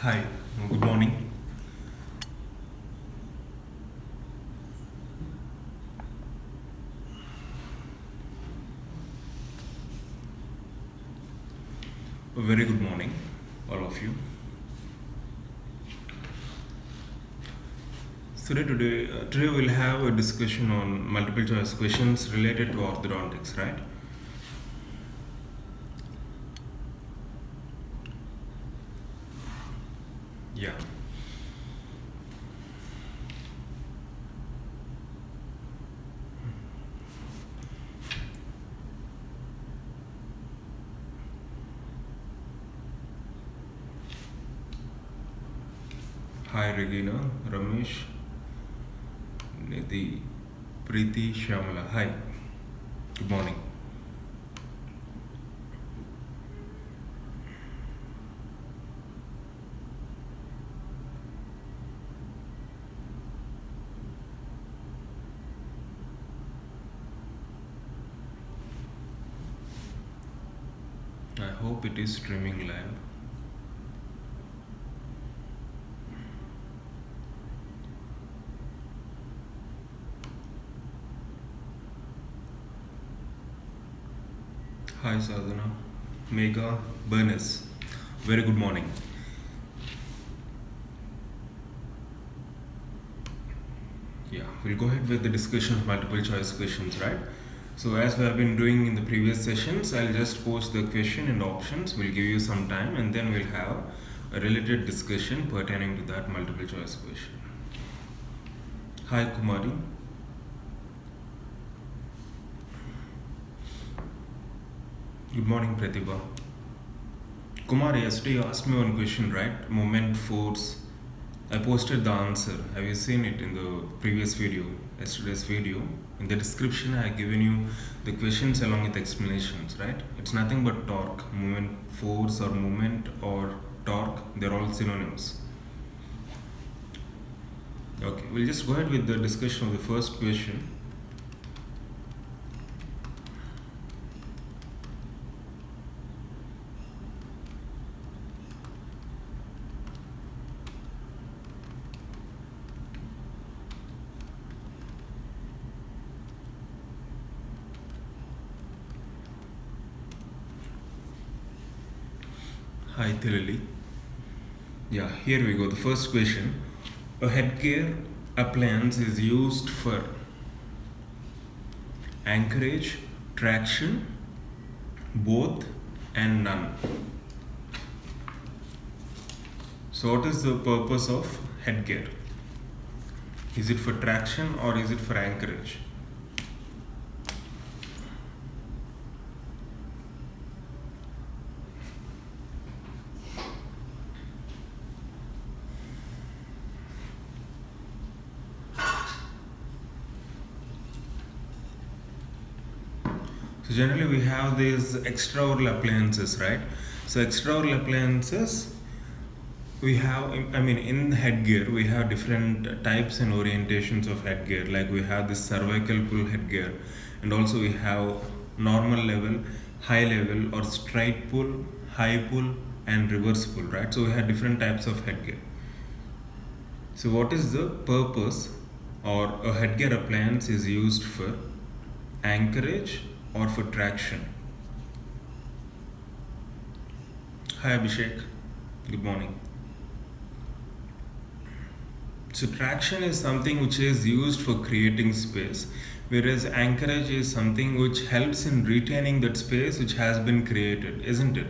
Hi, good morning. A very good morning, all of you. So today we'll have a discussion on multiple choice questions related to orthodontics, right? Yeah. Hi, Regina, Ramesh, Nidhi, Preeti, Shyamala. Hi, good morning. I hope it is streaming live. Hi, Sadhana, Megha, Bernice. Very good morning. Yeah, we'll go ahead with the discussion of multiple choice questions, right? So as we have been doing in the previous sessions, I'll just post the question and options. We'll give you some time and then we'll have a related discussion pertaining to that multiple choice question. Hi Kumari. Good morning Pratibha. Kumari, yesterday you asked me one question, right? Moment, force. I posted the answer. Have you seen it in the previous video, yesterday's video? In the description, I have given you the questions along with explanations, right? It's nothing but torque, moment, force, or moment, or torque. They're all synonyms. Okay, we'll just go ahead with the discussion of the first question. Hi, Thilali. Yeah, here we go. The first question. A headgear appliance is used for anchorage, traction, both, and none. So, what is the purpose of headgear? Is it for traction or is it for anchorage? So generally we have these extraoral appliances, right? So extraoral appliances we have, I mean, in headgear we have different types and orientations of headgear. Like we have this cervical pull headgear, and also we have normal level, high level, or straight pull, high pull, and reverse pull, right? So we have different types of headgear. So what is the purpose, or a headgear appliance is used for anchorage or for traction? Hi Abhishek, good morning. So traction is something which is used for creating space, whereas anchorage is something which helps in retaining that space which has been created, isn't it?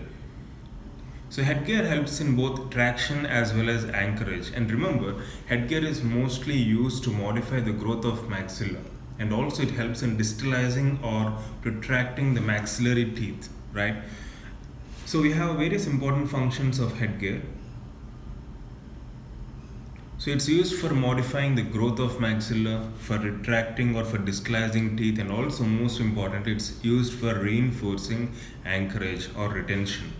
So headgear helps in both traction as well as anchorage. And remember, headgear is mostly used to modify the growth of maxilla, and also it helps in distalizing or protracting the maxillary teeth, right? So we have various important functions of headgear. So it's used for modifying the growth of maxilla, for retracting or for distalizing teeth, and also most important, it's used for reinforcing anchorage or retention.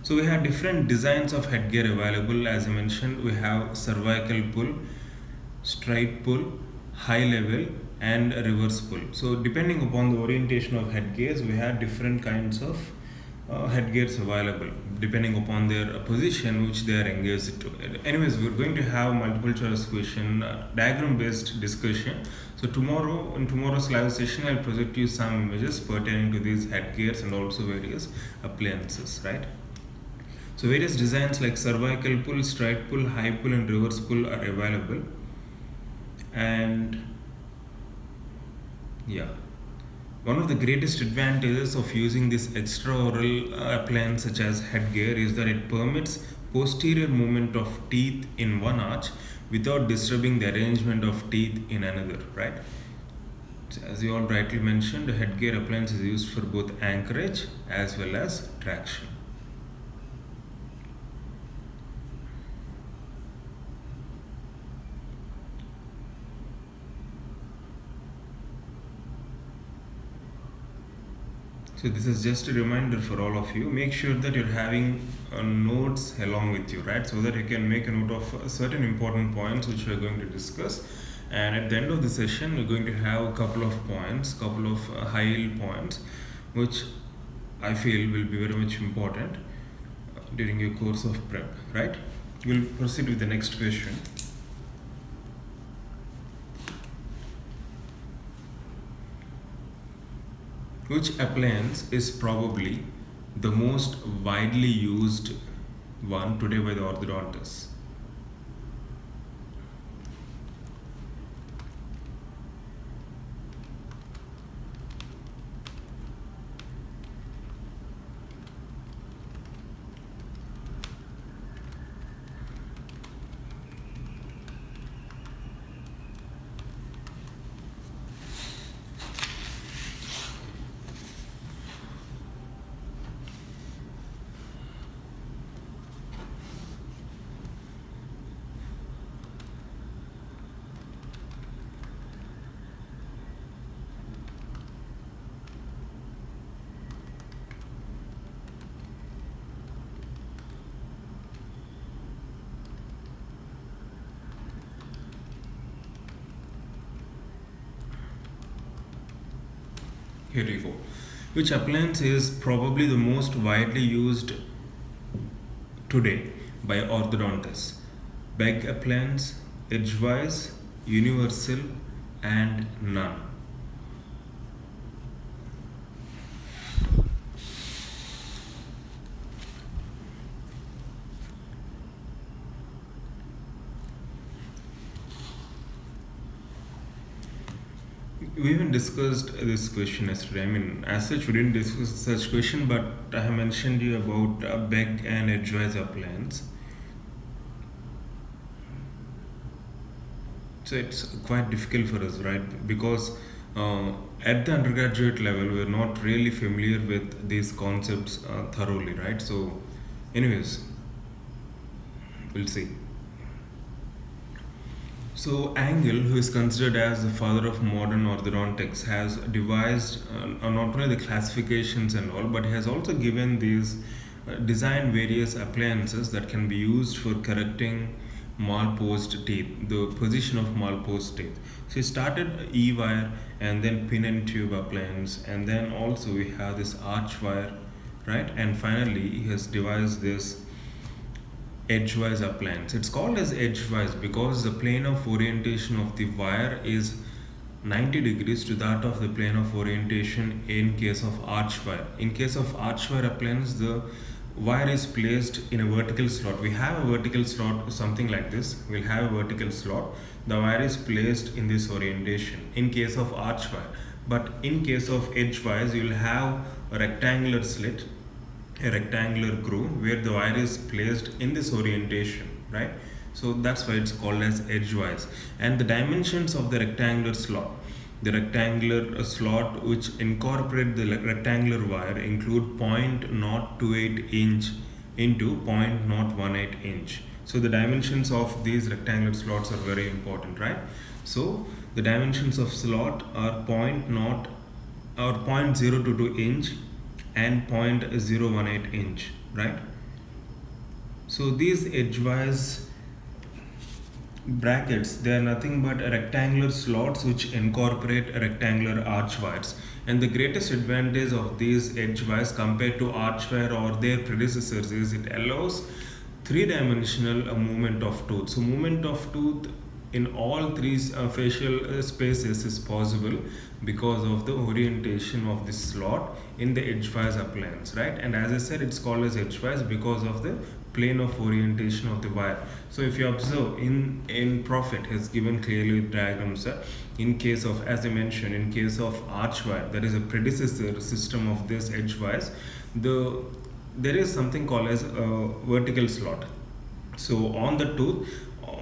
So we have different designs of headgear available. As I mentioned, we have cervical pull, straight pull, high level, and a reverse pull. So depending upon the orientation of headgears, we have different kinds of headgears available depending upon their position which they are engaged to. Anyways, we're going to have multiple choice question, diagram based discussion. So tomorrow, in tomorrow's live session, I'll present you some images pertaining to these headgears and also various appliances, right? So various designs like cervical pull, straight pull, high pull and reverse pull are available. And yeah, one of the greatest advantages of using this extraoral appliance such as headgear is that it permits posterior movement of teeth in one arch without disturbing the arrangement of teeth in another, right? So as you all rightly mentioned, the headgear appliance is used for both anchorage as well as traction. So this is just a reminder for all of you. Make sure that you're having notes along with you, right? So that you can make a note of certain important points which we're going to discuss. And at the end of the session, we're going to have a couple of points, couple of high yield points, which I feel will be very much important during your course of prep, right? We'll proceed with the next question. Which appliance is probably the most widely used one today by the orthodontists? Here you go. Which appliance is probably the most widely used today by orthodontists? Beg appliance, edgewise, universal, and none. We even discussed this question yesterday. I mean, as such, we didn't discuss such question, but I have mentioned you about Beck and Edgewise appliance. So it's quite difficult for us, right? Because at the undergraduate level, we're not really familiar with these concepts thoroughly, right? So, anyways, we'll see. So Angle, who is considered as the father of modern orthodontics, has devised not only the classifications and all, but he has also given these designed various appliances that can be used for correcting malposed teeth, the position of malposed teeth. So he started E-wire and then pin and tube appliance, and then also we have this arch wire, right? And finally he has devised this edgewise appliance. It's called as edgewise because the plane of orientation of the wire is 90 degrees to that of the plane of orientation in case of arch wire. In case of arch wire appliance, the wire is placed in a vertical slot. We have a vertical slot, something like this. We'll have a vertical slot. The wire is placed in this orientation in case of arch wire. But in case of edgewise, you'll have a rectangular slit, a rectangular groove where the wire is placed in this orientation, right? So that's why it's called as edgewise. And the dimensions of the rectangular slot, which incorporate the rectangular wire include 0.028 inch into 0.018 inch. So the dimensions of these rectangular slots are very important, right? So the dimensions of slot are 0.022 inch and 0.018 inch, right? So these edgewise brackets, they are nothing but rectangular slots which incorporate rectangular arch wires. And the greatest advantage of these edge wires compared to arch wire or their predecessors is it allows three-dimensional movement of tooth. So movement of tooth in all three facial spaces is possible because of the orientation of this slot in the edgewise appliance, right? And as I said, it's called as edgewise because of the plane of orientation of the wire. So if you observe in profit has given clearly with diagrams, in case of, as I mentioned, in case of arch wire, there is a predecessor system of this edgewise. There is something called as a vertical slot. So on the tooth,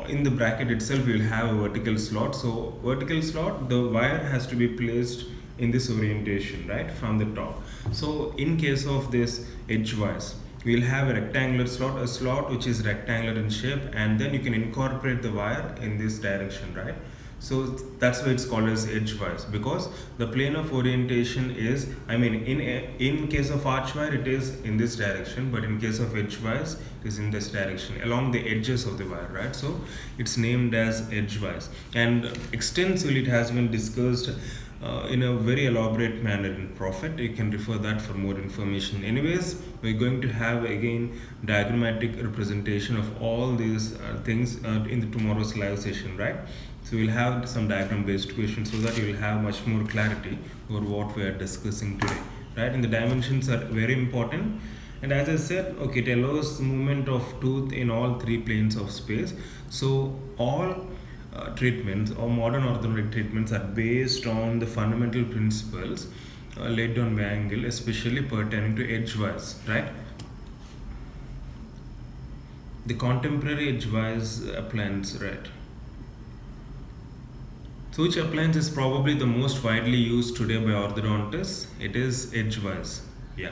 in the bracket itself, you will have a vertical slot. So vertical slot, the wire has to be placed in this orientation, right, from the top. So in case of this edgewise, we will have a rectangular slot, a slot which is rectangular in shape, and then you can incorporate the wire in this direction, right? So that's why it's called as edgewise, because the plane of orientation is, I mean, in case of arch wire it is in this direction, but in case of edgewise it is in this direction along the edges of the wire, right? So it's named as edgewise, and extensively it has been discussed in a very elaborate manner in profit. You can refer that for more information. Anyways, we're going to have again diagrammatic representation of all these things in the tomorrow's live session, right? So we'll have some diagram based questions so that you will have much more clarity over what we are discussing today, right? And the dimensions are very important, and as I said, okay, it allows movement of tooth in all three planes of space. So all treatments or modern orthodontic treatments are based on the fundamental principles laid down by Angle, especially pertaining to edgewise, right? The contemporary edgewise appliance, right? So which appliance is probably the most widely used today by orthodontists? It is edgewise. Yeah.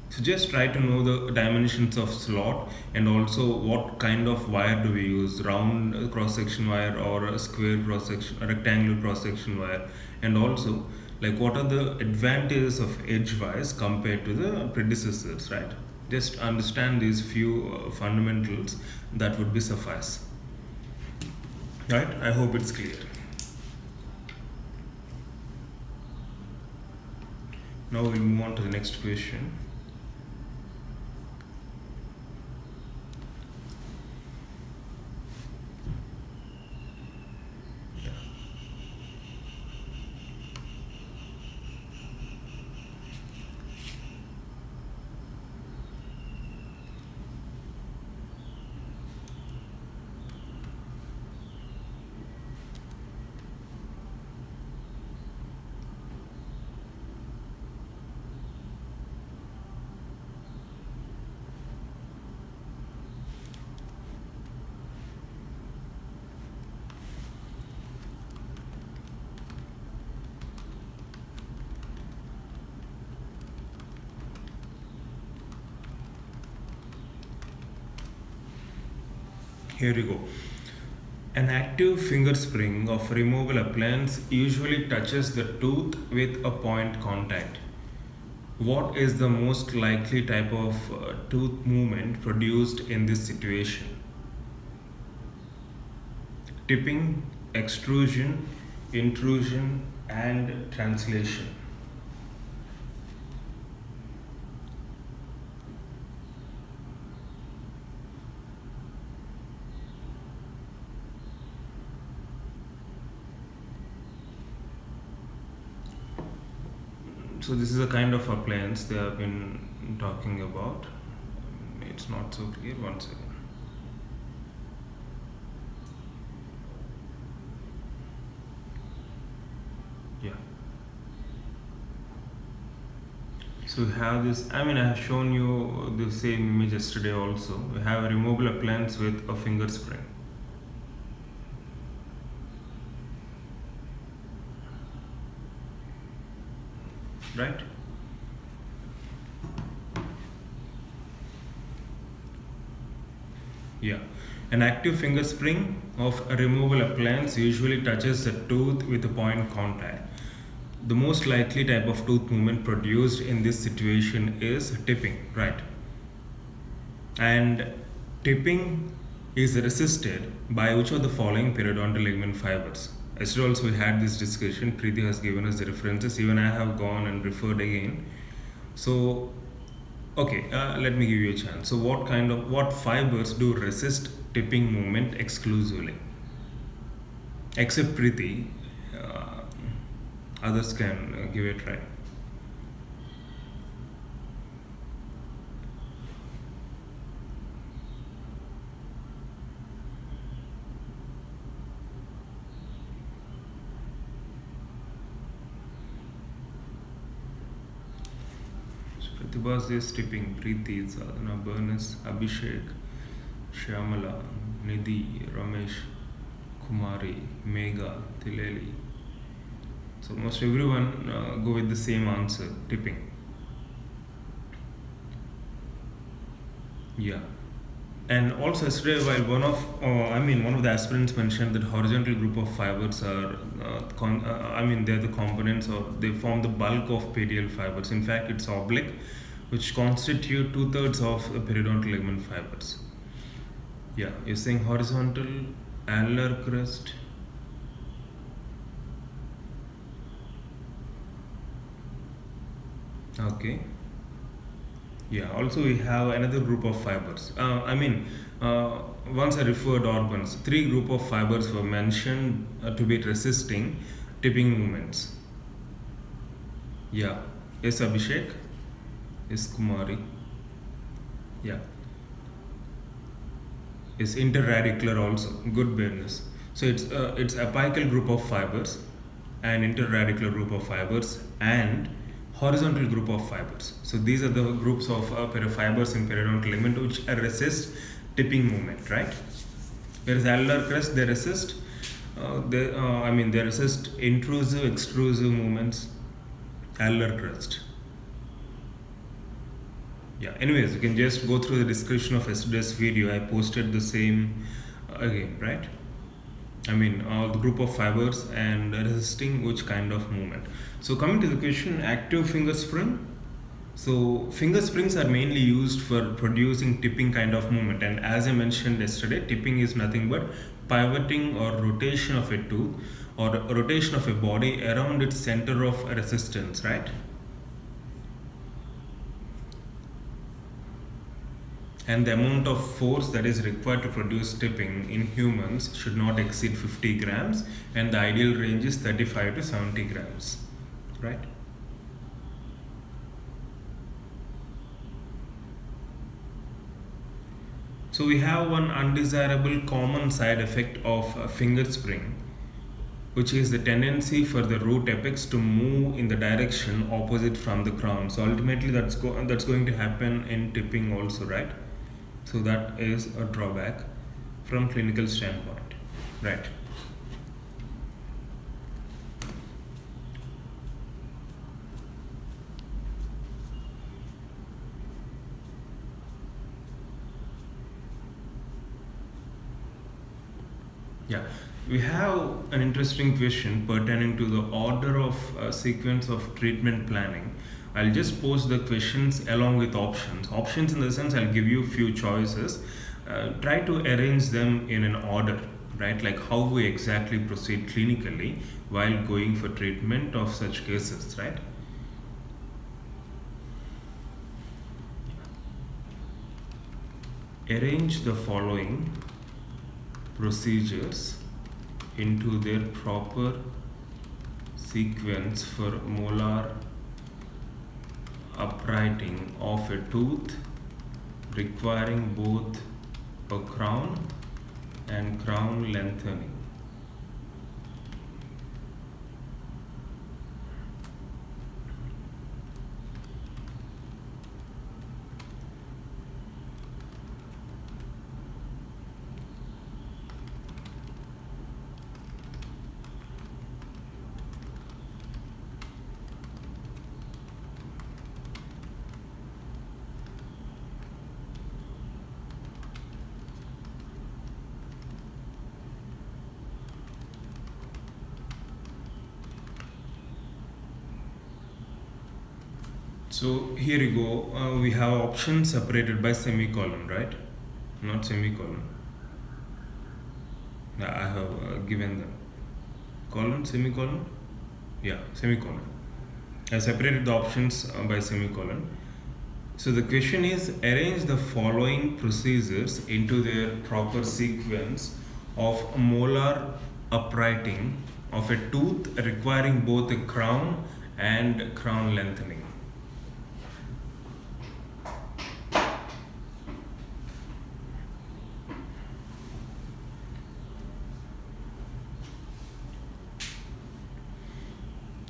So just try to know the dimensions of slot and also what kind of wire do we use, round cross-section wire or a square cross-section, a rectangular cross-section wire, and also like what are the advantages of edgewise compared to the predecessors, right? Just understand these few fundamentals, that would be suffice. Right? I hope it's clear. Now we'll move on to the next question. Here we go. An active finger spring of removable appliance usually touches the tooth with a point contact. What is the most likely type of tooth movement produced in this situation? Tipping, extrusion, intrusion, and translation. So this is a kind of appliance they have been talking about. It's not so clear. One second. Yeah. So we have this. I mean, I have shown you the same image yesterday also. We have a removable appliance with a finger spring. Right? Yeah. An active finger spring of a removable appliance usually touches the tooth with a point contact. The most likely type of tooth movement produced in this situation is tipping, right? And tipping is resisted by which of the following periodontal ligament fibers? Yesterday also we had this discussion. Preeti has given us the references. Even I have gone and referred again. So, okay, let me give you a chance. So, what fibers do resist tipping movement exclusively? Except Preeti, others can give it a try. Pratibha is tipping. Preeti, Sadhana, Bernice, Abhishek, Shyamala, Nidhi, Ramesh, Kumari, Megha, Tileli. So most everyone go with the same answer, tipping. Yeah. And also yesterday, while one of the aspirants mentioned that horizontal group of fibers are, they're the components or they form the bulk of period fibers. In fact, it's oblique, which constitute 2/3 of the periodontal ligament fibers. Yeah, you're saying horizontal, annular crest. Okay. Yeah, also we have another group of fibers. Once I referred organs, three group of fibers were mentioned to be resisting tipping movements. Yeah. Yes, Abhishek. Yes, Kumari. Yeah. Yes, interradicular also. Good business. So it's apical group of fibers, and interradicular group of fibers, and horizontal group of fibers. So these are the groups of fibers in periodontal ligament which resist tipping movement, right? Whereas alveolar crest, they resist. They resist intrusive, extrusive movements. Alveolar crest. Yeah. Anyways, you can just go through the description of yesterday's video. I posted the same again, right? The group of fibers and resisting which kind of movement. So coming to the question, active finger spring. So finger springs are mainly used for producing tipping kind of movement, and as I mentioned yesterday, tipping is nothing but pivoting or rotation of a tooth or rotation of a body around its center of resistance, right? And the amount of force that is required to produce tipping in humans should not exceed 50 grams, and the ideal range is 35 to 70 grams, right? So we have one undesirable common side effect of a finger spring, which is the tendency for the root apex to move in the direction opposite from the crown. So ultimately that's going to happen in tipping also, right? So that is a drawback from clinical standpoint, right? Yeah, we have an interesting question pertaining to the order of sequence of treatment planning. I'll just post the questions along with options. Options in the sense I'll give you a few choices. Try to arrange them in an order, right? Like how we exactly proceed clinically while going for treatment of such cases, right? Arrange the following procedures into their proper sequence for molar uprighting of a tooth requiring both a crown and crown lengthening. So here you go. We have options separated by semicolon, right? Not semicolon. I have given them colon, semicolon, yeah, semicolon. I separated the options by semicolon. So the question is, arrange the following procedures into their proper sequence of molar uprighting of a tooth requiring both a crown and crown lengthening.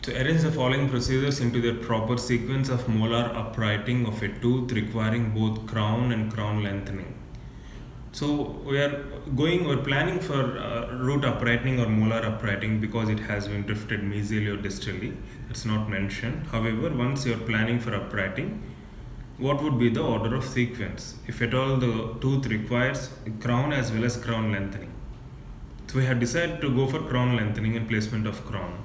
So arrange the following procedures into their proper sequence of molar uprighting of a tooth requiring both crown and crown lengthening. So we're planning for root uprighting or molar uprighting because it has been drifted mesially or distally. It's not mentioned. However, once you're planning for uprighting, what would be the order of sequence? If at all the tooth requires crown as well as crown lengthening. So we have decided to go for crown lengthening and placement of crown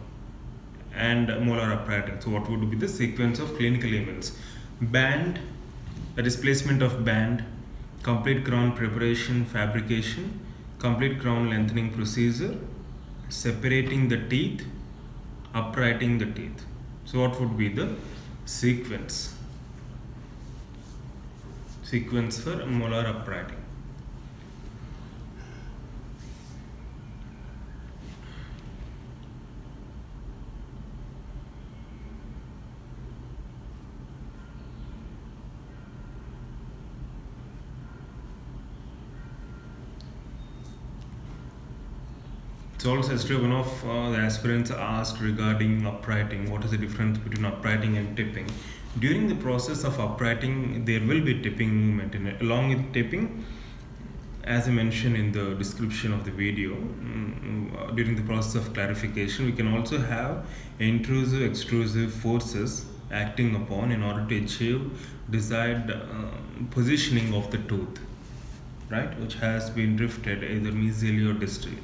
and molar uprighting. So what would be the sequence of clinical events? Band, that is placement of band, complete crown preparation, fabrication, complete crown lengthening procedure, separating the teeth, uprighting the teeth. So what would be the sequence? Sequence for molar uprighting. So also yesterday one of the aspirants asked regarding uprighting, what is the difference between uprighting and tipping. During the process of uprighting, there will be tipping movement in it. Along with tipping, as I mentioned in the description of the video, during the process of clarification, we can also have intrusive, extrusive forces acting upon in order to achieve desired positioning of the tooth, right, which has been drifted either mesially or distally.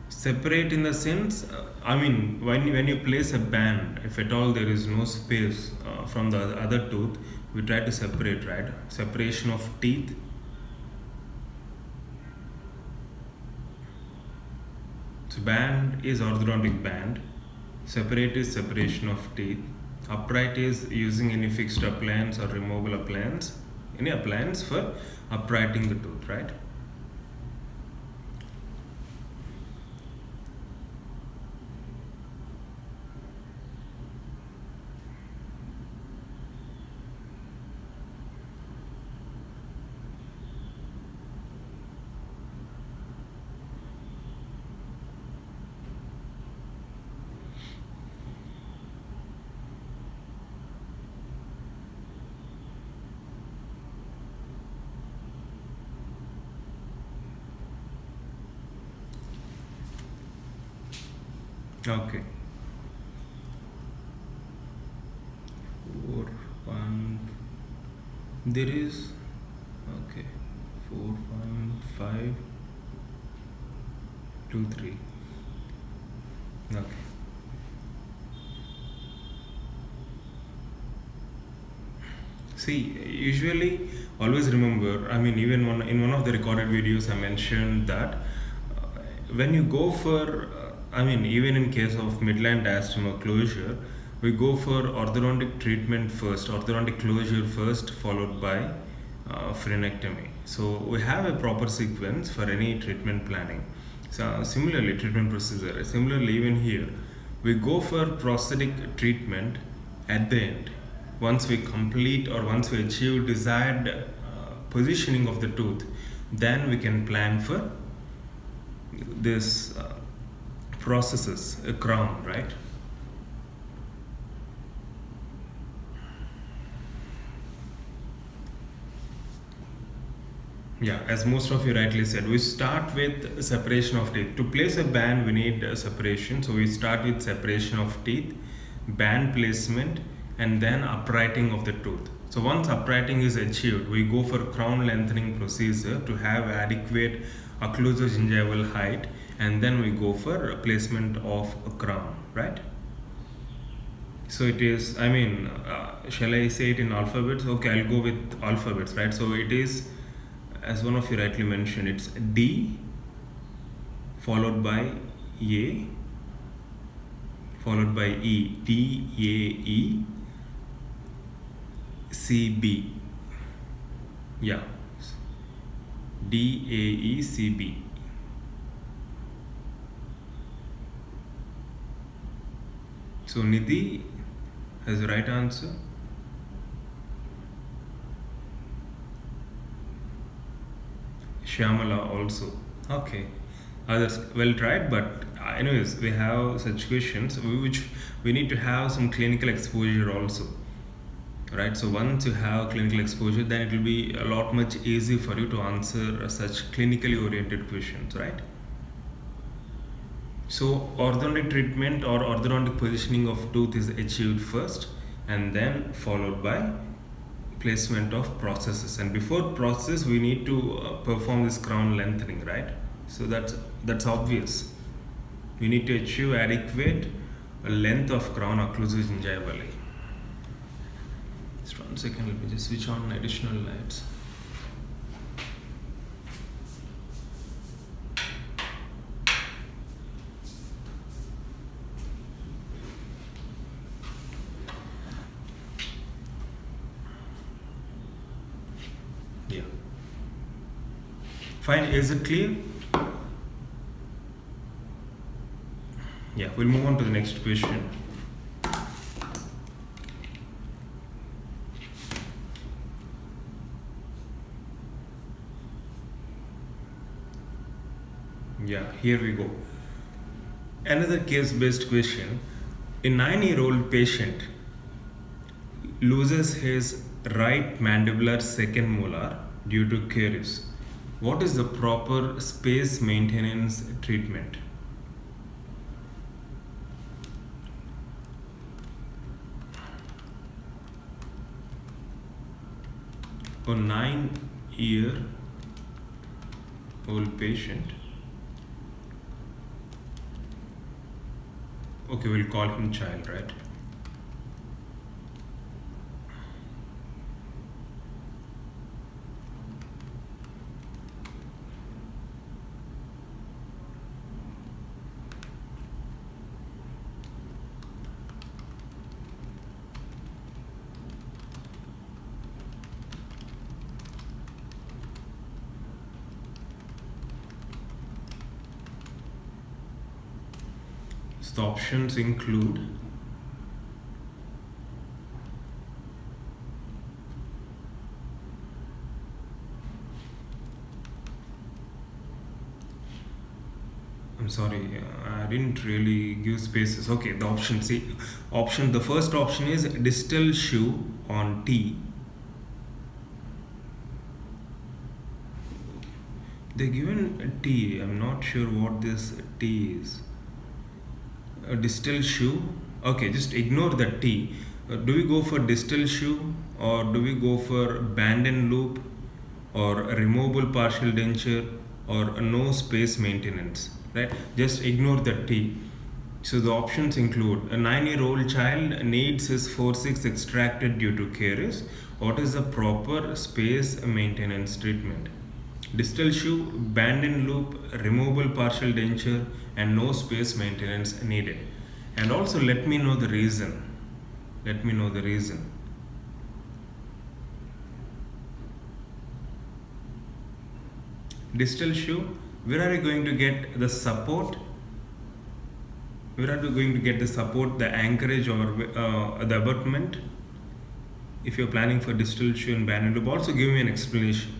Separate in the sense, when you place a band, if at all there is no space from the other tooth, we try to separate, right? Separation of teeth. So band is orthodontic band, separate is separation of teeth, upright is using any fixed appliance or removable appliance, any appliance for uprighting the tooth, right? Okay. 4, 1. There is, okay, 4, 1, 5, 2, 3. Okay. See, usually, always remember, even in one of the recorded videos, I mentioned that when you go for, even in case of midline diastema closure, we go for orthodontic treatment first, orthodontic closure first, followed by frenectomy. So we have a proper sequence for any treatment planning. So similarly, treatment procedure. Similarly, even here, we go for prosthetic treatment at the end. Once we complete or once we achieve desired positioning of the tooth, then we can plan for this processes, a crown, right? Yeah, as most of you rightly said, we start with separation of teeth. To place a band, we need separation. So we start with separation of teeth, band placement, and then uprighting of the tooth. So once uprighting is achieved, we go for crown lengthening procedure to have adequate occlusogingival height, and then we go for placement of a crown, right? So it is, shall I say it in alphabets? Okay, I'll go with alphabets, right? So it is as one of you rightly mentioned, it's D followed by A followed by E. D A E C B. Yeah. D A E C B. So Nidhi has the right answer. Shyamala also. Okay. Others well tried, but anyways, we have such questions which we need to have some clinical exposure also. Right? So once you have clinical exposure, then it will be a lot much easier for you to answer such clinically oriented questions, right? So orthodontic treatment or orthodontic positioning of tooth is achieved first and then followed by placement of processes, and before process we need to perform this crown lengthening, right? So that's obvious. We need to achieve adequate length of crown occlusive gingivally. Just 1 second, let me just switch on additional lights. Yeah. Fine, is it clear? Yeah, we'll move on to the next question. Yeah, here we go. Another case-based question. A 9-year-old patient loses his right mandibular second molar due to caries. What is the proper space maintenance treatment? A 9-year-old patient. Okay, we'll call him child, right? So the options include I'm sorry, I didn't really give spaces. Okay, the option C. The first option is distal shoe on T. They given a T. I'm not sure what this T is. A distal shoe. Okay, just ignore the T. Do we go for distal shoe or do we go for band and loop or a removable partial denture or a no space maintenance? Right? Just ignore the T. So the options include a 9-year-old child needs his forceps extracted due to caries. What is the proper space maintenance treatment? Distal shoe, band and loop, removable partial denture, and no space maintenance needed. And also let me know the reason. Distal shoe, where are you going to get the support? The anchorage or the abutment? If you're planning for distal shoe and band and loop, also give me an explanation.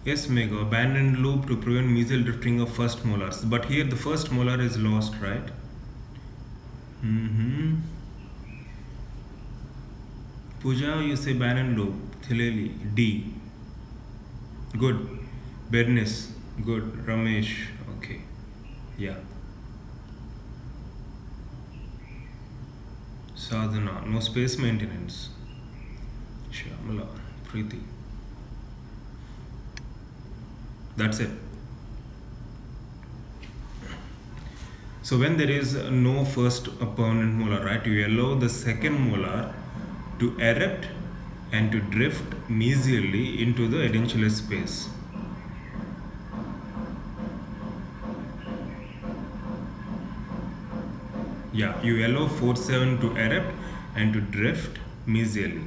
Yes, Mega, abandoned loop to prevent mesial drifting of first molars. But here the first molar is lost, right? Mm-hmm. Pooja, you say abandoned loop. Thileli, D. Good. Bernice, good. Ramesh, okay. Yeah. Sadhana, no space maintenance. Shyamala, Preeti. That's it. So when there is no first permanent molar, right, you allow the second molar to erupt and to drift mesially into the edentulous space. Yeah, you allow 4-7 to erupt and to drift mesially.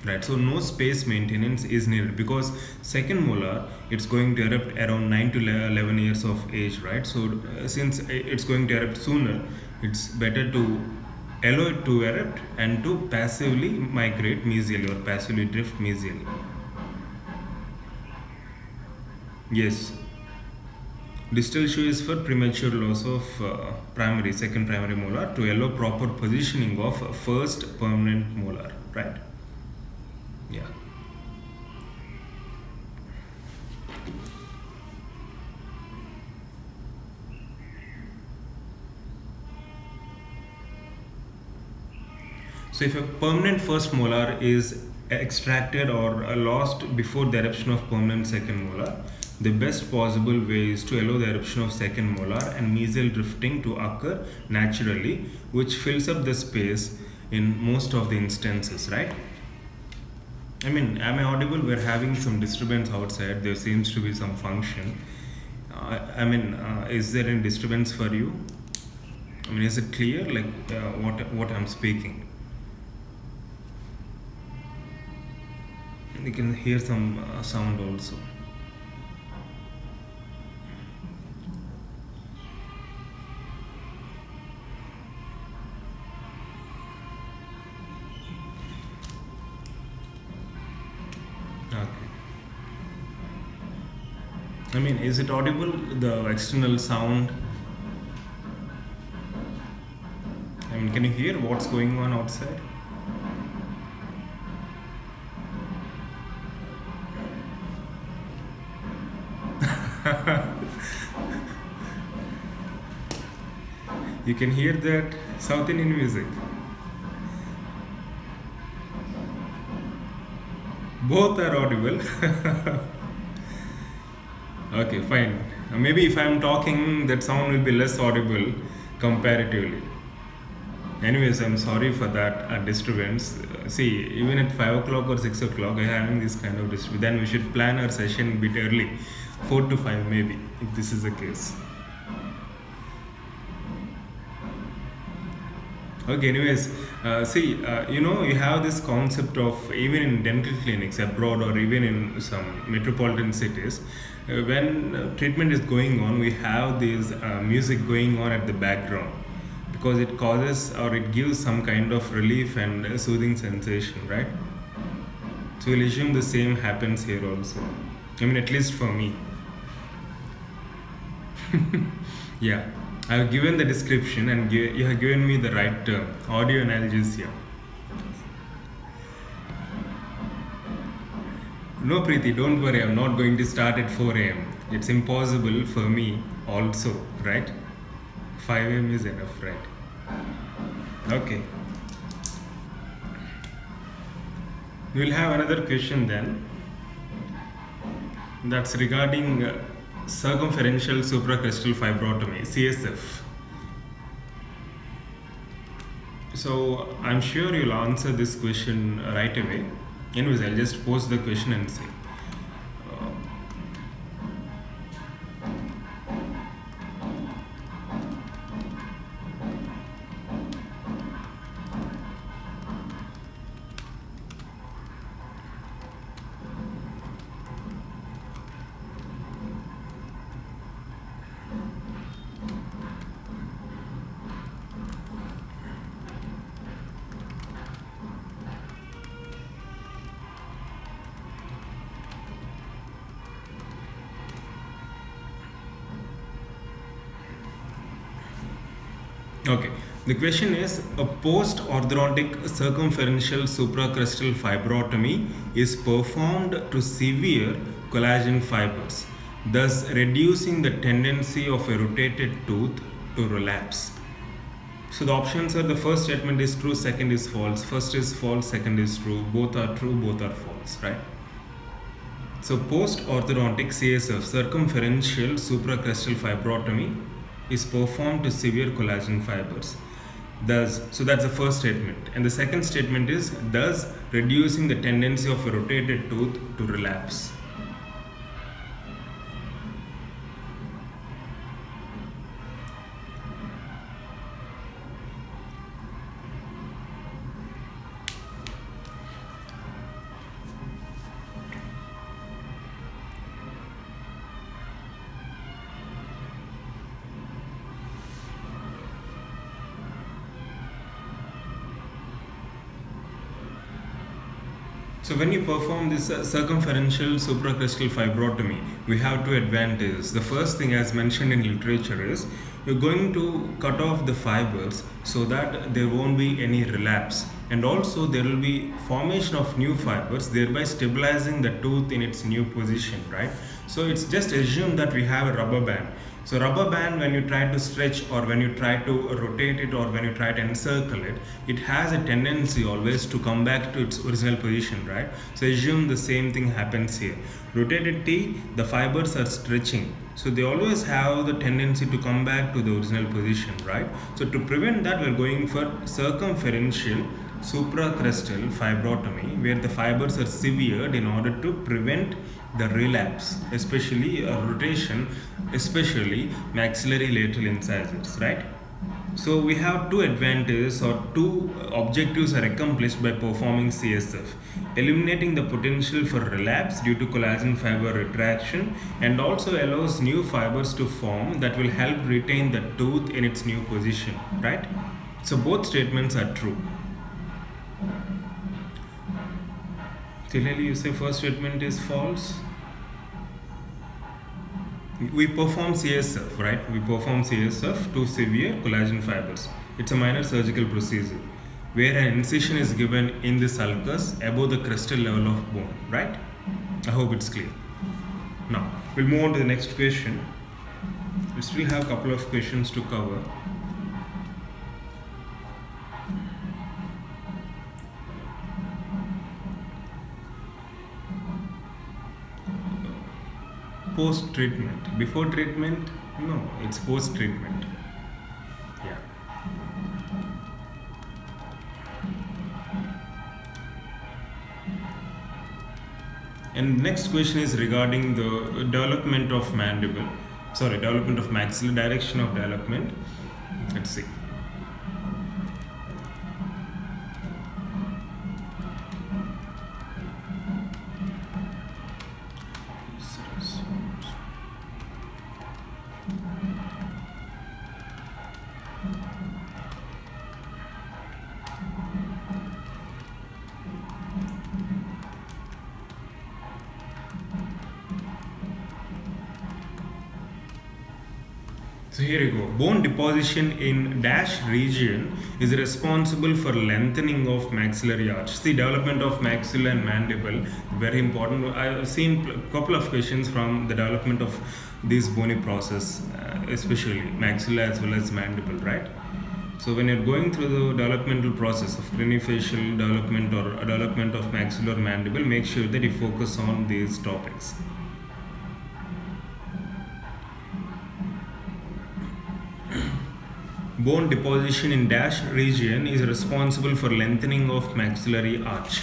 Right, so no space maintenance is needed because second molar it's going to erupt around 9 to 11 years of age, right? So since it's going to erupt sooner, it's better to allow it to erupt and to passively migrate mesially or passively drift mesially. Yes, distal shoe is for premature loss of second primary molar to allow proper positioning of first permanent molar, right? Yeah. So if a permanent first molar is extracted or lost before the eruption of permanent second molar, the best possible way is to allow the eruption of second molar and mesial drifting to occur naturally, which fills up the space in most of the instances, right? I mean, am I audible? We're having some disturbance outside. There seems to be some function. Is there any disturbance for you? I mean, is it clear, like what I'm speaking? You can hear some sound also. Okay. I mean, is it audible, the external sound? I mean, can you hear what's going on outside? You can hear that South Indian music. Both are audible. Okay, fine. Maybe if I'm talking, that sound will be less audible comparatively. Anyways, I'm sorry for that disturbance. See, even at 5 o'clock or 6 o'clock, I'm having this kind of disturbance. Then we should plan our session a bit early, 4 to 5 maybe, if this is the case. Okay, anyways, you have this concept of even in dental clinics abroad or even in some metropolitan cities, when treatment is going on, we have this music going on at the background because it causes or it gives some kind of relief and soothing sensation, right? So we'll assume the same happens here also. I mean, at least for me. Yeah. I've given the description and you have given me the right term, audio analgesia. No, Preeti, don't worry, I'm not going to start at 4 am. It's impossible for me also, right? 5 am is enough, right? Okay. We'll have another question then. That's regarding circumferential supracrustal fibrotomy, CSF. So I'm sure you'll answer this question right away. Anyways, I'll just post the question and see. Okay. The question is a post-orthodontic circumferential supracrustal fibrotomy is performed to sever collagen fibers, thus reducing the tendency of a rotated tooth to relapse. So the options are: the first statement is true, second is false, first is false, second is true, both are true, both are false, right? So post-orthodontic CSF circumferential supracrustal fibrotomy is performed to sever collagen fibers. Thus, so that's the first statement. And the second statement is thus reducing the tendency of a rotated tooth to relapse. So when you perform this circumferential supracrustal fibrotomy, we have two advantages. The first thing, as mentioned in literature, is you're going to cut off the fibers so that there won't be any relapse, and also there will be formation of new fibers, thereby stabilizing the tooth in its new position, right? So it's just assume that we have a rubber band. So rubber band, when you try to stretch or when you try to rotate it or when you try to encircle it, it has a tendency always to come back to its original position, right? So assume the same thing happens here. Rotated T, the fibers are stretching, so they always have the tendency to come back to the original position, right? So to prevent that, we're going for circumferential supracrustal fibrotomy, where the fibers are severed in order to prevent the relapse, especially rotation, especially maxillary lateral incisors, right? So we have two advantages or two objectives are accomplished by performing CSF: eliminating the potential for relapse due to collagen fiber retraction, and also allows new fibers to form that will help retain the tooth in its new position, right? So both statements are true. Clearly, you say first statement is false. We perform CSF, right? We perform CSF to sever collagen fibers. It's a minor surgical procedure where an incision is given in the sulcus above the crestal level of bone, right? I hope it's clear. Now, we'll move on to the next question. We still have a couple of questions to cover. Post treatment. Before treatment? No, it's post treatment. Yeah. And next question is regarding the development of mandible. Development of maxilla, direction of development. Let's see. So here you go. Bone deposition in dash region is responsible for lengthening of maxillary arch. See, development of maxilla and mandible, very important. I've seen a couple of questions from the development of this bony process, especially maxilla as well as mandible, right? So when you're going through the developmental process of craniofacial development or development of maxilla or mandible, make sure that you focus on these topics. Bone deposition in dash region is responsible for lengthening of maxillary arch.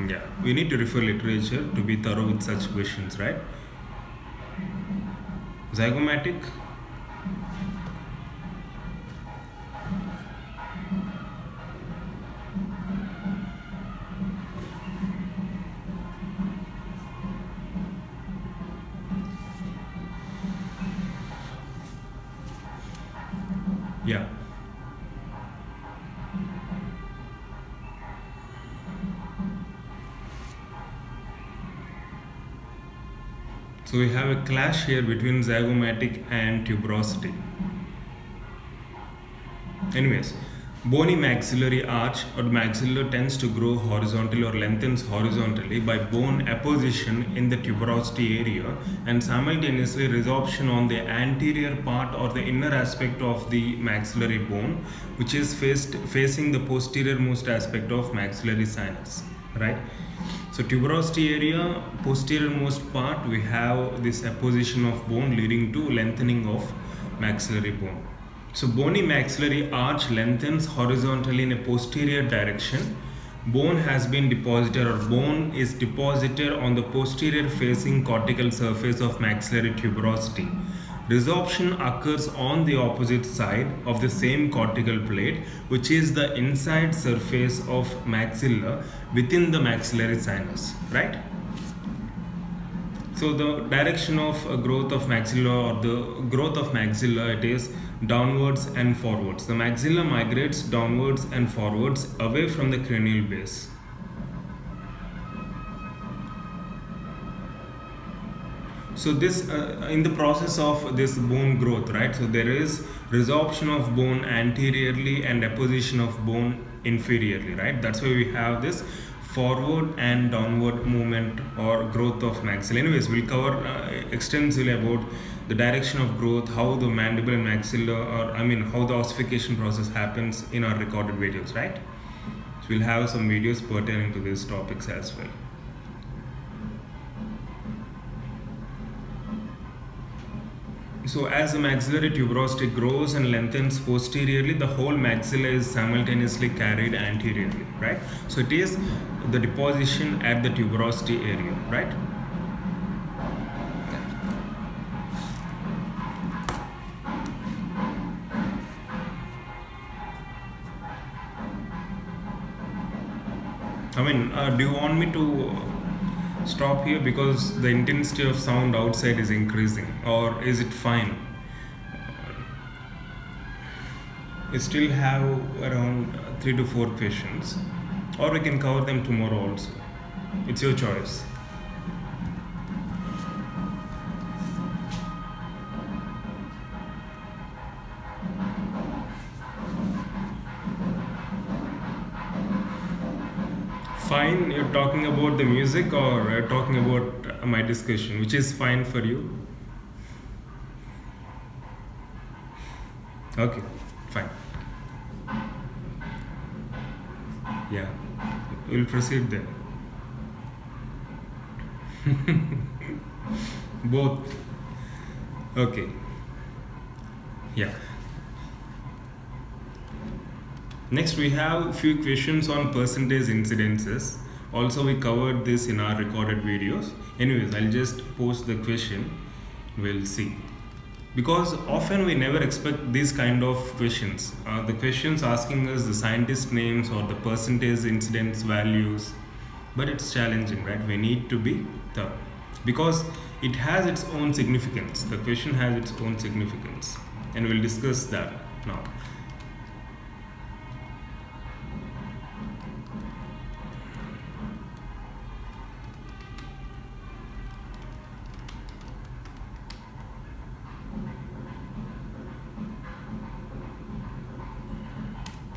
Yeah, we need to refer literature to be thorough with such questions, right? Zygomatic. Yeah. So we have a clash here between zygomatic and tuberosity. Anyways, bony maxillary arch or maxilla tends to grow horizontally or lengthens horizontally by bone apposition in the tuberosity area and simultaneously resorption on the anterior part or the inner aspect of the maxillary bone, which is facing the posterior most aspect of maxillary sinus, right? So tuberosity area, posterior most part, we have this apposition of bone leading to lengthening of maxillary bone. So bony maxillary arch lengthens horizontally in a posterior direction. Bone has been deposited or bone is deposited on the posterior facing cortical surface of maxillary tuberosity. Resorption occurs on the opposite side of the same cortical plate, which is the inside surface of maxilla within the maxillary sinus, right? So the direction of growth of maxilla or the growth of maxilla, it is downwards and forwards. The maxilla migrates downwards and forwards away from the cranial base. So this in the process of this bone growth, right? So there is resorption of bone anteriorly and apposition of bone inferiorly, right? That's why we have this forward and downward movement or growth of maxilla. Anyways, we'll cover extensively about the direction of growth, how the mandible and maxilla, or how the ossification process happens in our recorded videos, right? So we'll have some videos pertaining to these topics as well. So as the maxillary tuberosity grows and lengthens posteriorly, the whole maxilla is simultaneously carried anteriorly, right? So it is the deposition at the tuberosity area, right? Do you want me to stop here because the intensity of sound outside is increasing, or is it fine? We still have around 3 to 4 questions, or we can cover them tomorrow also. It's your choice. Fine, you're talking about the music or talking about my discussion, which is fine for you? Okay, fine. Yeah, we'll proceed there. Both. Okay. Yeah. Next, we have a few questions on percentage incidences. Also, we covered this in our recorded videos. Anyways, I'll just post the question. We'll see. Because often we never expect these kind of questions. The questions asking us the scientist names or the percentage incidence values. But it's challenging, right? We need to be thorough. Because it has its own significance. The question has its own significance. And we'll discuss that now.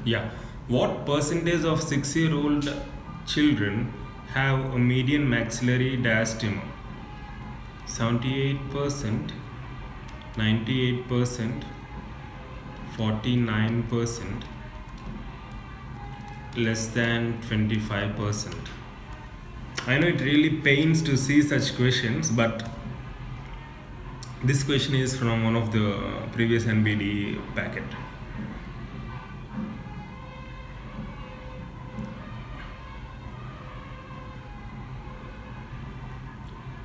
Yeah. What percentage of 6-year-old children have a median maxillary diastema? 78%, 98%, 49%, less than 25%. I know it really pains to see such questions, but this question is from one of the previous NBD packet.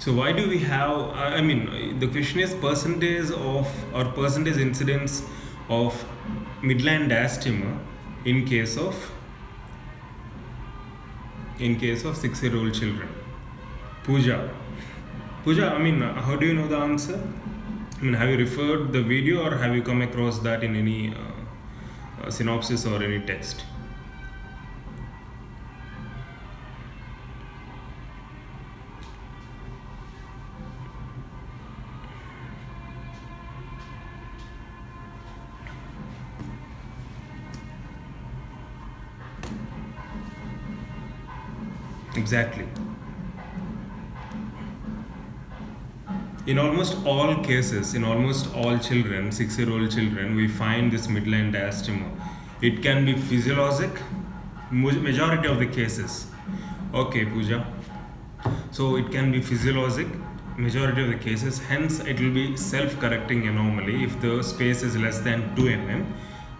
So why do we have, the question is percentage of or percentage incidence of midline diastema in case of 6-year-old children. Pooja, how do you know the answer? Have you referred the video or have you come across that in any synopsis or any text? Exactly. In almost all cases, in almost all children, 6-year-old children, we find this midline diastema. It can be physiologic, majority of the cases. Okay, Pooja. So it can be physiologic, majority of the cases. Hence, it will be self-correcting anomaly if the space is less than 2 mm.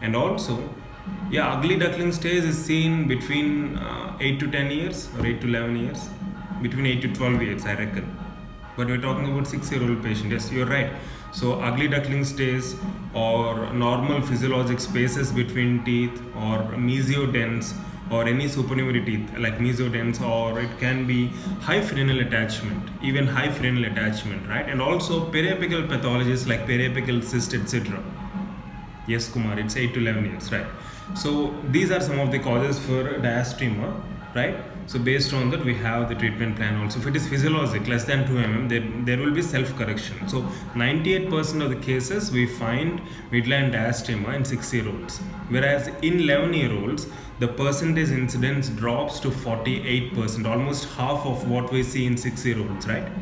And also, yeah, ugly duckling stage is seen between 8 to 10 years or 8 to 11 years, between 8 to 12 years, I reckon. But we're talking about 6-year-old patient. Yes, you're right. So ugly duckling stage or normal physiologic spaces between teeth or mesiodense or any supernumerary teeth like mesiodense, or it can be high frenal attachment, even high frenal attachment, right? And also periapical pathologies like periapical cyst, etc. Yes, Kumar, it's 8 to 11 years, right? So these are some of the causes for diastema, right? So based on that, we have the treatment plan also. If it is physiologic, less than 2 mm, then there will be self-correction. So 98% of the cases, we find midline diastema in 6-year-olds. Whereas in 11-year-olds, the percentage incidence drops to 48%, almost half of what we see in 6-year-olds, right?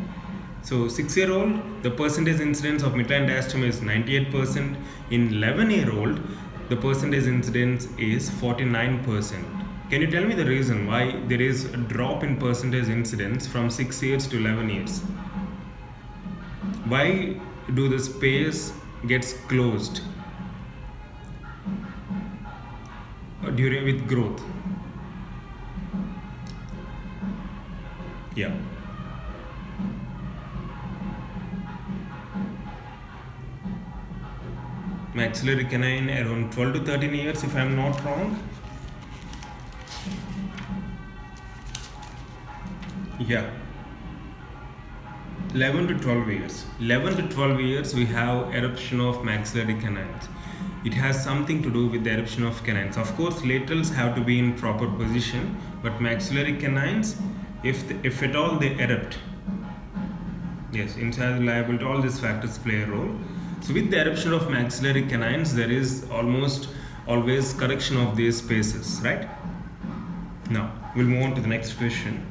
So 6-year-old, the percentage incidence of midline diastema is 98%. In 11-year-old, the percentage incidence is 49%. Can you tell me the reason why there is a drop in percentage incidence from 6 years to 11 years? Why do the space gets closed during with growth? Yeah. Maxillary canine around 12 to 13 years, if I am not wrong. Yeah. 11 to 12 years. 11 to 12 years, we have eruption of maxillary canines. It has something to do with the eruption of canines. Of course, laterals have to be in proper position, but maxillary canines, if at all they erupt, yes, inside liability, all these factors play a role. So with the eruption of maxillary canines, there is almost always correction of these spaces, right? Now, we'll move on to the next question.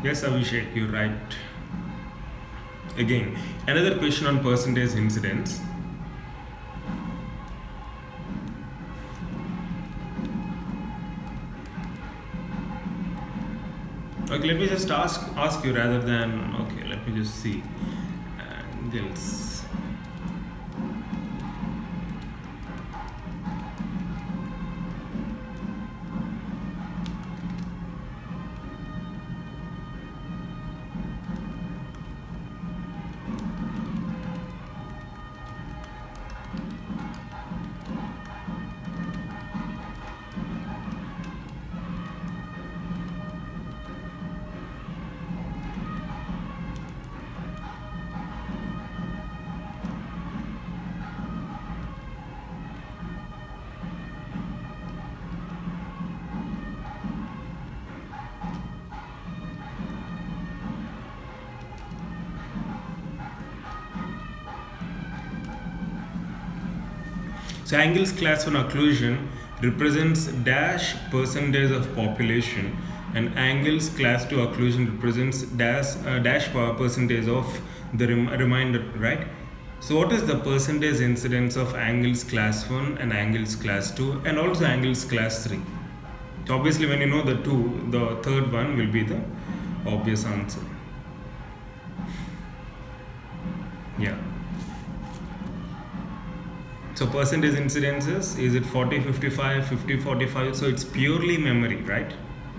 Yes, Abhishek, you're right. Again, another question on percentage incidence. Okay, let me just ask you rather than, okay, let me just see. Angles. So Angle's class 1 occlusion represents dash percentage of population, and Angle's class 2 occlusion represents dash percentage of the remainder, right? So what is the percentage incidence of Angle's class 1 and Angle's class 2 and also Angle's class 3? So obviously when you know the two, the third one will be the obvious answer. Yeah. So percentage incidences, is it 40, 55, 50, 45? So it's purely memory, right?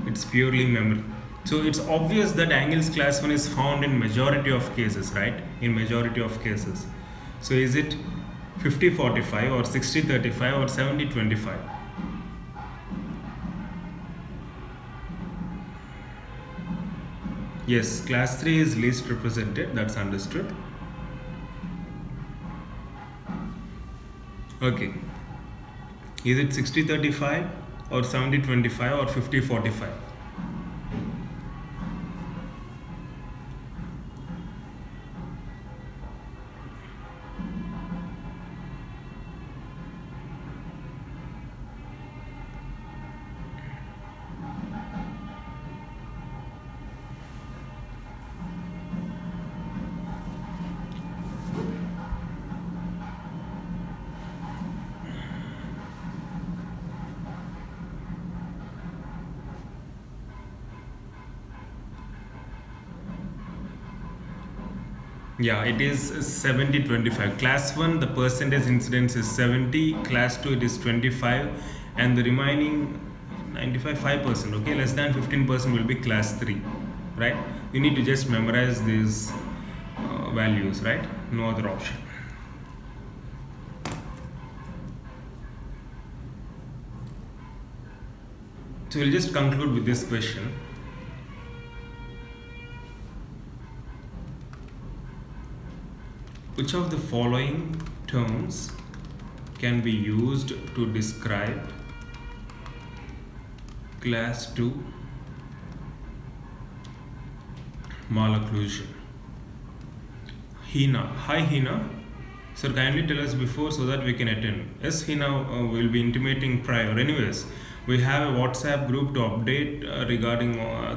It's purely memory. So it's obvious that Angle's class 1 is found in majority of cases, right? In majority of cases. So is it 50, 45 or 60, 35 or 70, 25? Yes, class 3 is least represented, that's understood. Okay, is it 60-35 or 70-25 or 50-45? Yeah, it is 70-25. Class 1, the percentage incidence is 70, class 2, it is 25, and the remaining 95, 5%, okay, less than 15% will be class 3, right? You need to just memorize these values, right? No other option. So we'll just conclude with this question. Which of the following terms can be used to describe class 2 malocclusion? Hina. Hi Hina. Sir, kindly tell us before so that we can attend. Yes, Hina will be intimating prior. Anyways, we have a WhatsApp group to update regarding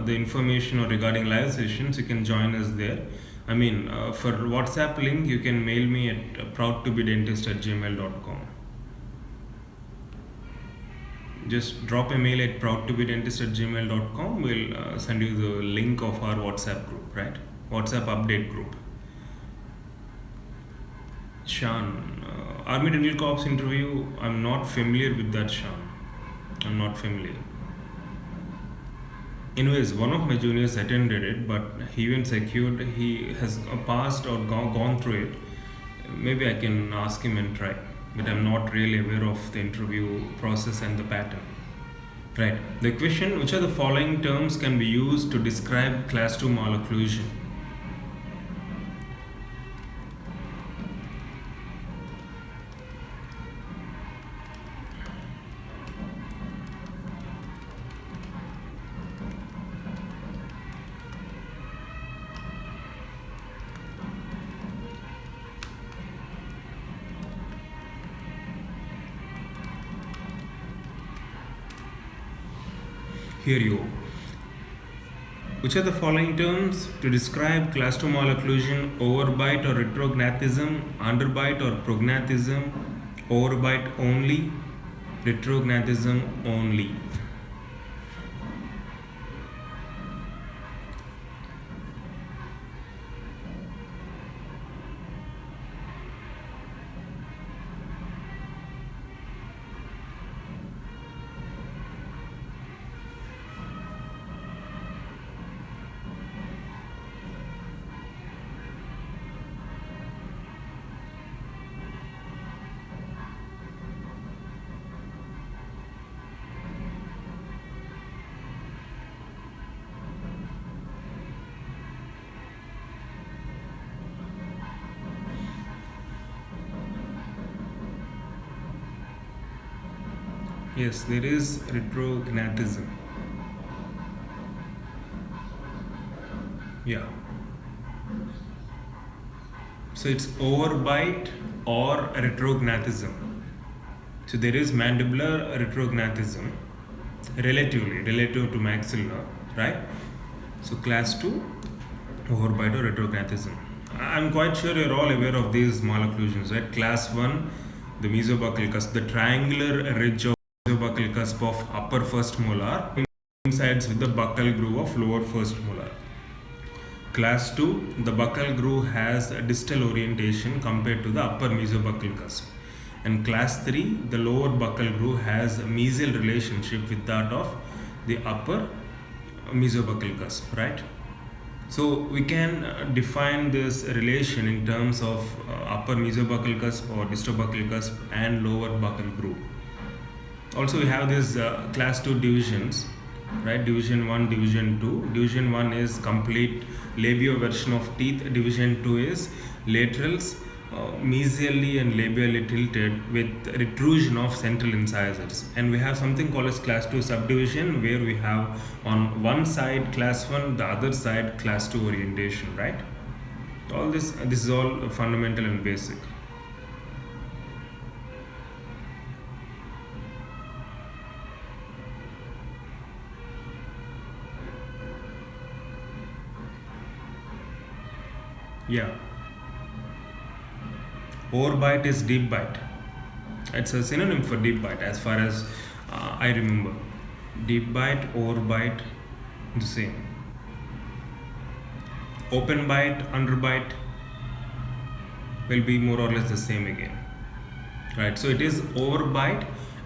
the information or regarding live sessions. You can join us there. I mean, for WhatsApp link, you can mail me at proudtobedentist@gmail.com. Just drop a mail at proudtobedentist@gmail.com. We'll send you the link of our WhatsApp group, right? WhatsApp update group. Shan, Army Dental Corps interview. I'm not familiar with that, Shan. I'm not familiar. Anyways, one of my juniors attended it, but he even secured. He has passed or gone through it. Maybe I can ask him and try, but I'm not really aware of the interview process and the pattern. Right. The question: which of the following terms can be used to describe class 2 malocclusion? Here you go. Which are the following terms to describe class 2 malocclusion? Overbite or retrognathism, underbite or prognathism, overbite only, retrognathism only. Yes, there is retrognathism. Yeah. So it's overbite or retrognathism. So there is mandibular retrognathism relative to maxilla, right? So class 2 overbite or retrognathism. I'm quite sure you're all aware of these malocclusions, right? Class 1, the mesobuccal cusp, the triangular ridge of mesobuccal cusp of upper first molar coincides with the buccal groove of lower first molar. Class 2, the buccal groove has a distal orientation compared to the upper mesobuccal cusp. And class 3, the lower buccal groove has a mesial relationship with that of the upper mesobuccal cusp, right? So we can define this relation in terms of upper mesobuccal cusp or distobuccal cusp and lower buccal groove. Also, we have these class 2 divisions, right? Division 1, division 2. Division 1 is complete labio version of teeth. Division 2 is laterals, mesially and labially tilted with retrusion of central incisors. And we have something called as class 2 subdivision, where we have on one side class 1, the other side class 2 orientation, right? All this is all fundamental and basic. Yeah. Overbite is deep bite. It's a synonym for deep bite as far as I remember. Deep bite, overbite, the same. Open bite, underbite, will be more or less the same again, right? So it is overbite,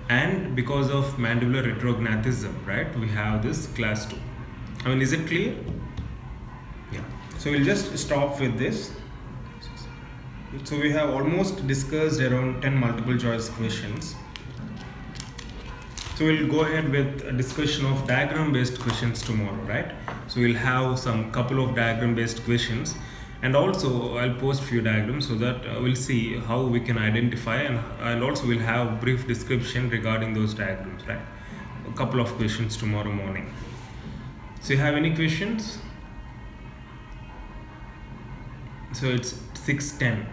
and because of mandibular retrognathism, right, we have this class 2. I mean, is it clear? Yeah. So we'll just stop with this. So we have almost discussed around 10 multiple choice questions. So we'll go ahead with a discussion of diagram based questions tomorrow, right? So we'll have some couple of diagram based questions, and also I'll post few diagrams so that we'll see how we can identify, and also we'll have brief description regarding those diagrams, right? A couple of questions tomorrow morning. So you have any questions? So it's 6:10.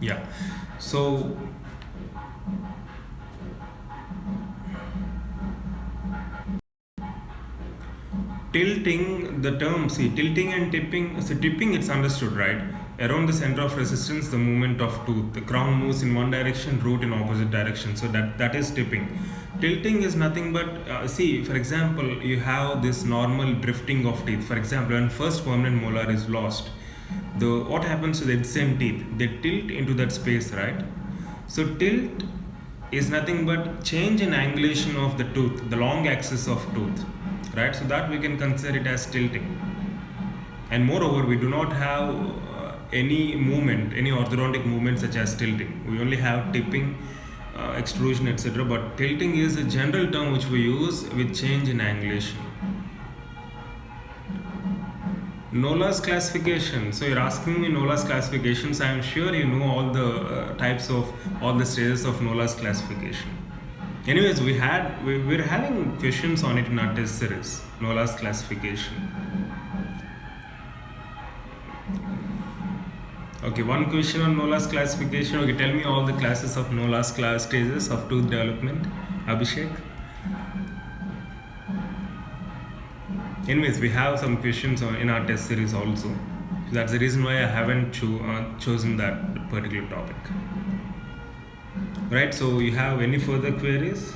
Yeah. So tilting, the term, see, tilting and tipping. So tipping, it's understood, right? Around the center of resistance, the movement of tooth, the crown moves in one direction, root in opposite direction. So that is tipping. Tilting is nothing but see, for example, you have this normal drifting of teeth. For example, when first permanent molar is lost, the what happens to the same teeth? They tilt into that space, right? So tilt is nothing but change in angulation of the tooth, the long axis of tooth, right? So that we can consider it as tilting. And moreover, we do not have any movement, any orthodontic movement such as tilting. We only have tipping, extrusion, etc. But tilting is a general term which we use with change in angulation. Nola's classification. So you're asking me Nola's classifications. I am sure you know all the types of all the stages of Nola's classification. Anyways, we're having questions on it in our test series, Nola's classification. Okay, one question on Nola's classification. Okay, tell me all the classes of Nola's class stages of tooth development, Abhishek. Anyways, we have some questions in our test series also. So that's the reason why I haven't chosen that particular topic. Right, so you have any further queries?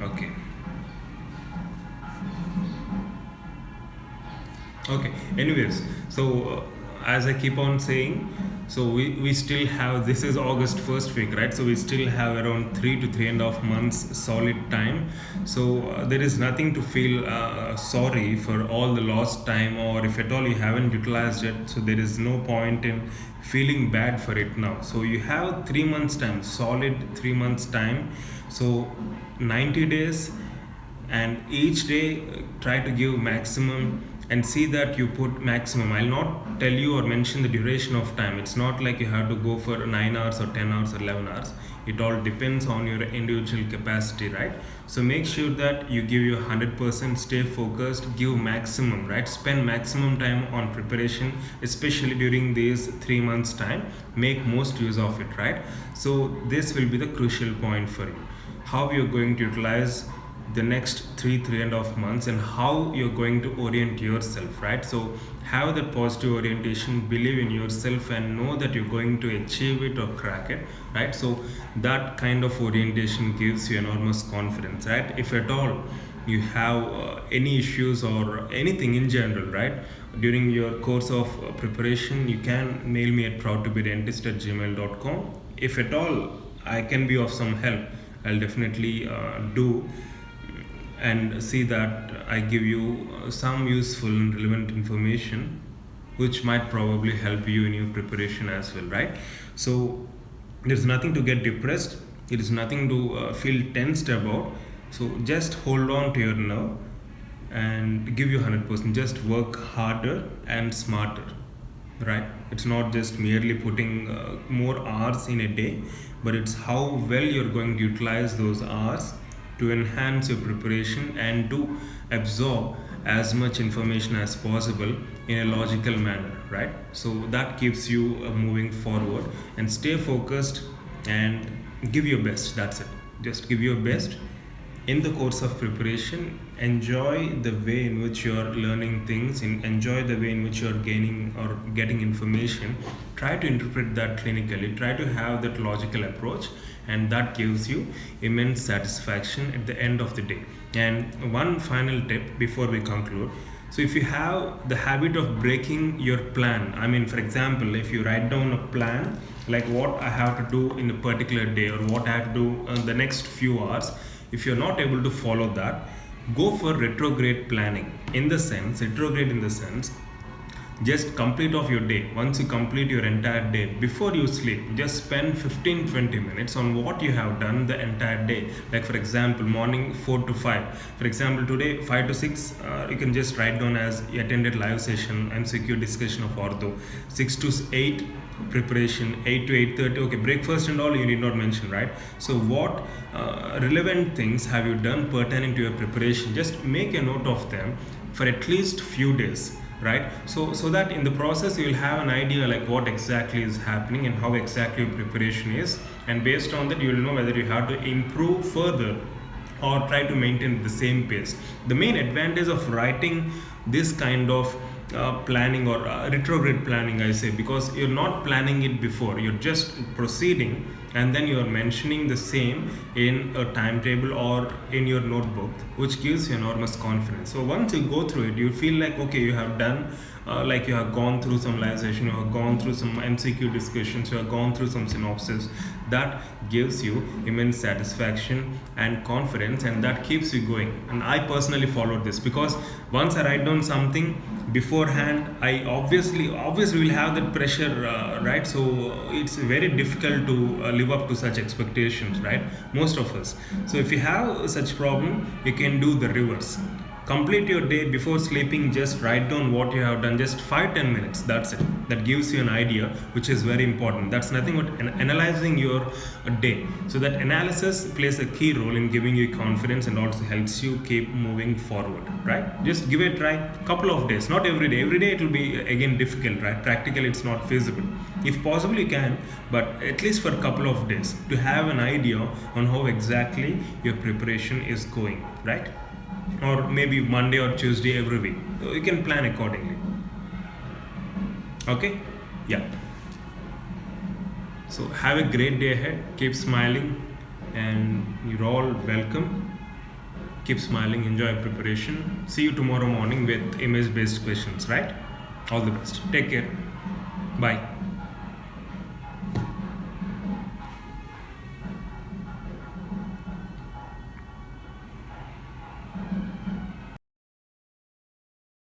Okay. Okay, anyways, so as I keep on saying, so we still have, this is August first week, right? So we still have around 3 to 3.5 months solid time. So there is nothing to feel sorry for all the lost time, or if at all you haven't utilized it, so there is no point in feeling bad for it now. So you have 3 months time, solid 3 months time. So 90 days, and each day try to give maximum and see that you put maximum. I'll not tell you or mention the duration of time. It's not like you have to go for 9 hours or 10 hours or 11 hours. It all depends on your individual capacity, right? So make sure that you give your 100%, stay focused, give maximum, right? Spend maximum time on preparation, especially during these 3 months time. Make most use of it, right? So this will be the crucial point for you. How you're going to utilize the next 3.5 months, and how you're going to orient yourself, right? So have that positive orientation, believe in yourself, and know that you're going to achieve it or crack it, right? So that kind of orientation gives you enormous confidence, right? If at all you have any issues or anything in general, right, during your course of preparation, you can mail me at proudtobedentist@gmail.com. If at all I can be of some help, I'll definitely do and see that I give you some useful and relevant information which might probably help you in your preparation as well, right? So there's nothing to get depressed, it is nothing to feel tensed about. So just hold on to your nerve and give you 100%. Just work harder and smarter, right? It's not just merely putting more hours in a day, but it's how well you're going to utilize those hours to enhance your preparation and to absorb as much information as possible in a logical manner, right? So that keeps you moving forward, and stay focused, and give your best. That's it. Just give your best in the course of preparation. Enjoy the way in which you are learning things, enjoy the way in which you are gaining or getting information. Try to interpret that clinically, try to have that logical approach, and that gives you immense satisfaction at the end of the day. And one final tip before we conclude: so if you have the habit of breaking your plan, I mean, for example, if you write down a plan like what I have to do in a particular day or what I have to do in the next few hours, if you're not able to follow that, go for retrograde planning. Retrograde in the sense, just complete off your day. Once you complete your entire day, before you sleep, just spend 15-20 minutes on what you have done the entire day. Like for example, morning 4 to 5. For example, today 5 to 6, you can just write down as you attended live session, MCQ discussion of ortho. 6 to 8, preparation. 8 to 8:30, okay, breakfast and all you need not mention, right? So what relevant things have you done pertaining to your preparation? Just make a note of them for at least few days, right? So that in the process you will have an idea like what exactly is happening and how exactly your preparation is, and based on that you will know whether you have to improve further or try to maintain the same pace. The main advantage of writing this kind of planning or retrograde planning, I say, because you're not planning it before, you're just proceeding and then you're mentioning the same in a timetable or in your notebook, which gives you enormous confidence. So once you go through it, you feel like okay, you have done like you have gone through some live session, you have gone through some MCQ discussions, you have gone through some synopsis. That gives you immense satisfaction and confidence, and that keeps you going. And I personally followed this because once I write down something beforehand, I obviously will have that pressure, right? So it's very difficult to live up to such expectations, right? Most of us. So if you have such problem, you can do the reverse. Complete your day before sleeping, just write down what you have done, just 5-10 minutes, that's it. That gives you an idea, which is very important. That's nothing but analyzing your day. So that analysis plays a key role in giving you confidence and also helps you keep moving forward, right? Just give it a try, couple of days, not every day. Every day it will be again difficult, right? Practically it's not feasible. If possible you can, but at least for a couple of days to have an idea on how exactly your preparation is going, right? Or maybe Monday or Tuesday every week. So you can plan accordingly. Okay? Yeah. So have a great day ahead. Keep smiling, and you're all welcome. Keep smiling, enjoy preparation. See you tomorrow morning with image-based questions, right? All the best. Take care. Bye.